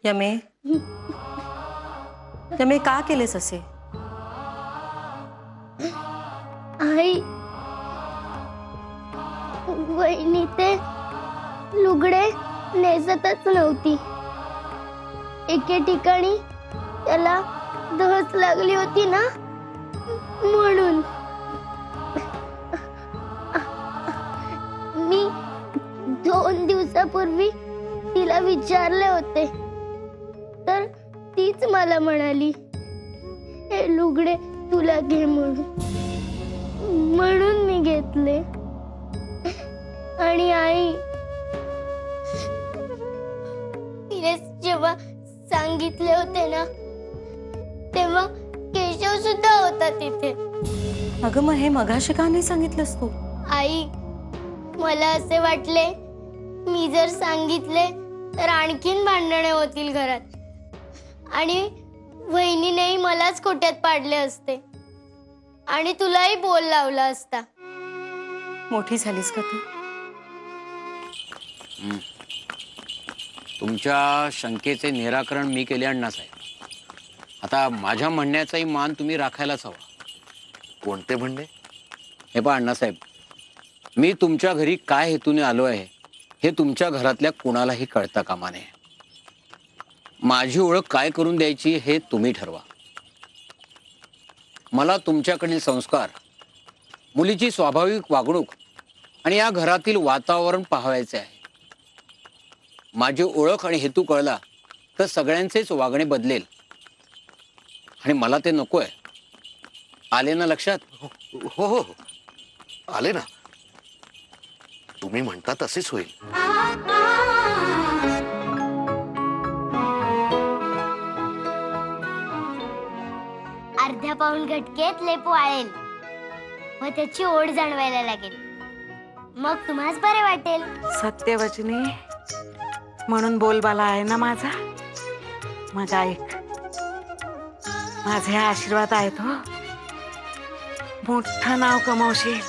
यमे यमे का केलेस असे? आई, वहिनी ते लुगडे नेसतच नव्हती. एके ठिकाणी त्याला धस लागली होती ना, म्हणून. मी 2 दिवसापूर्वी तिला विचारले होते, तर तीच मला म्हणाली हे लुगडे तुला घे म्हणून मी घेतले. आणि आई, तिने जेव्हा सांगितले होते ना, तेव्हा केशव सुद्धा होता तिथे. अगं मग हे मगाशी का नाही सांगितलंस तू? आई, मला असे वाटले मी जर सांगितले तर आणखीन भांडणे होतील घरात, आणि वहिनीनेही मलाच खोट्यात पाडले असते आणि तुलाही बोल लावला असता. मोठी झालीस का तू? तुमच्या शंकेचे निराकरण मी केले अण्णासाहेब. आता माझ्या म्हणण्याचाही मान तुम्ही राखायलाच हवा. कोणते म्हणणे? हे पहा अण्णासाहेब, मी तुमच्या घरी काय हेतूने आलो आहे हे तुमच्या घरातल्या कोणालाही कळता कामा नये. माझी ओळख काय करून द्यायची हे तुम्ही ठरवा. मला तुमच्याकडील संस्कार, मुलीची स्वाभाविक वागणूक आणि या घरातील वातावरण पाहायचे आहे. माझी ओळख आणि हेतू कळला तर सगळ्यांचेच वागणे बदलेल, आणि मला ते नकोय. आले ना लक्षात? हो हो, आले ना. तुम्ही म्हणता तसेच होईल. अर्ध्या पाऊण घटकेत लेपू आळेल व त्याची ओढ जाणवायला लागेल. मग तुम्हाच बरे वाटेल. सत्यवचनी म्हणून बोलबाला आहे ना माझा. मग ऐक, माझे आशीर्वाद आहेत हो. मोठं नाव कमावशील,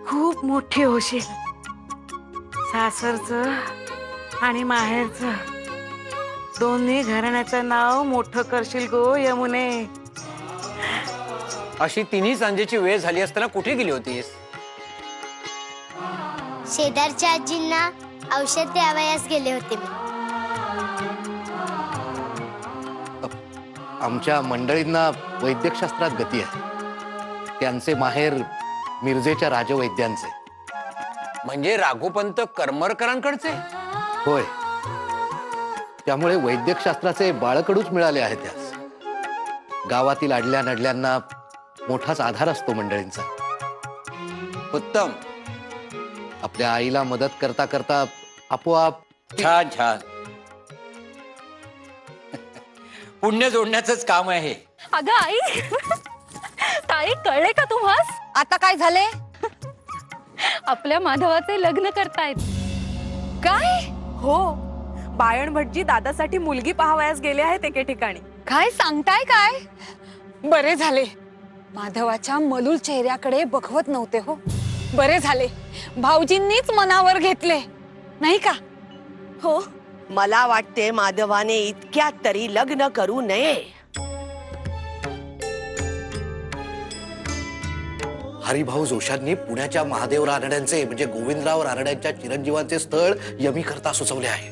खूप मोठी होशील. सासरचं आणि माहेरचं दोन्ही घराण्याचं नाव मोठं करशील गो यमुने. अशी तिन्ही सांजेची वेळ झाली असताना कुठे गेली होतीस? शेजारच्या आजींना औषध द्यावयास गेले होते मी. आमच्या मंडळींना वैद्यकशास्त्रात गती आहे. त्यांचे माहेर मिरजेच्या राजवैद्यांचे. म्हणजे राघोपंत करमरकरांकडचे? होय, त्यामुळे वैद्यकशास्त्राचे बाळकडूच मिळाले आहे त्यास. गावातील अडल्या नडल्यांना मोठाच आधार असतो मंडळींचा. उत्तम. आपल्या आईला मदत करता करता आपोआप. छान छान. पुण्य जोडण्याचंच काम आहे. अगं आई, ताई कळले का तुम्हास? आता काय झाले? आपल्या माधवाचे लग्न करतायत. काय? हो, बायण भटजी दादासाठी मुलगी पाहावयास गेले आहेत एके ठिकाणी. काय सांगताय काय? बरे झाले, माधवाच्या मलूल चेहऱ्याकडे बघवत नव्हते हो. बरे झाले, भाऊजींनीच मनावर घेतले नाही का? हो, मला वाटते माधवाने इतक्यात तरी लग्न करू नये. हरिभाऊ जोशांनी पुण्याच्या महादेव रानड्यांचे म्हणजे गोविंदराव रानड्यांच्या चिरंजीवांचे स्थळ यमी करता सुचवले आहे.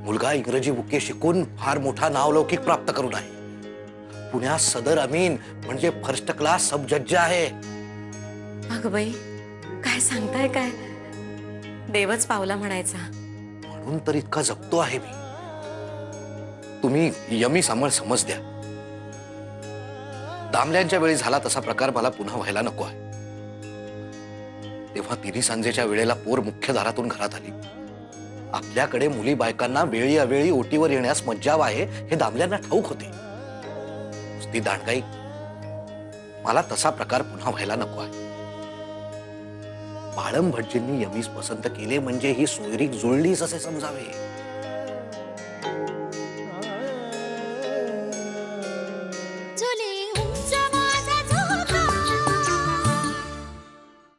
मुलगा इंग्रजी बुके शिकून फार मोठा नावलौकिक प्राप्त करून आहे. पुण्यात सदर अमीन म्हणजे फर्स्ट क्लास सब जज आहे. अगं बाई, काय सांगताय काय? देवच पावला म्हणायचा. म्हणून तर इतका जगतो आहे मी. तुम्ही यमी समज द्या. दामल्यांच्या वेळी झाला तसा प्रकार मला पुन्हा व्हायला नको आहे. तेव्हा तिन्ही सांजेच्या वेळेला पोर मुख्य दारातून घरात आली. आपल्याकडे मुली बायकांना वेळी अवेळी ओटीवर येण्यास मज्जाव आहे हे दामल्यांना ठाऊक होते. ती दांडगाई, मला तसा प्रकार पुन्हा व्हायला नको आहे. बाळम भटजींनी यमीस पसंत केले म्हणजे ही सोयरीक जुळलीच असे समजावे.